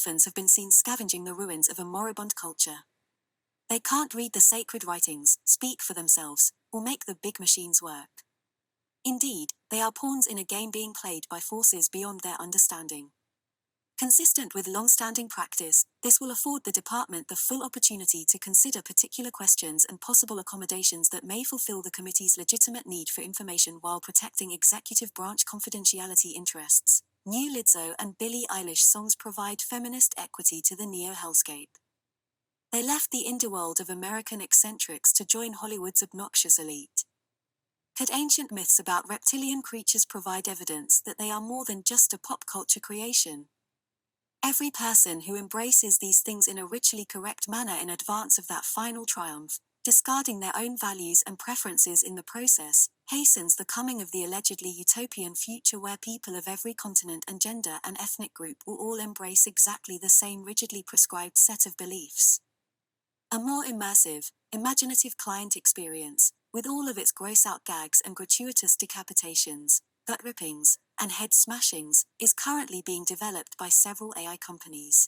orphans have been seen scavenging the ruins of a moribund culture. They can't read the sacred writings, speak for themselves, or make the big machines work. Indeed, they are pawns in a game being played by forces beyond their understanding. Consistent with long-standing practice, this will afford the department the full opportunity to consider particular questions and possible accommodations that may fulfill the committee's legitimate need for information while protecting executive branch confidentiality interests. New Lizzo and Billie Eilish songs provide feminist equity to the Neo Hellscape. They left the indie world of American eccentrics to join Hollywood's obnoxious elite. Could ancient myths about reptilian creatures provide evidence that they are more than just a pop culture creation? Every person who embraces these things in a ritually correct manner in advance of that final triumph, discarding their own values and preferences in the process, hastens the coming of the allegedly utopian future where people of every continent and gender and ethnic group will all embrace exactly the same rigidly prescribed set of beliefs. A more immersive, imaginative client experience, with all of its gross-out gags and gratuitous decapitations, gut rippings, and head smashings, is currently being developed by several AI companies.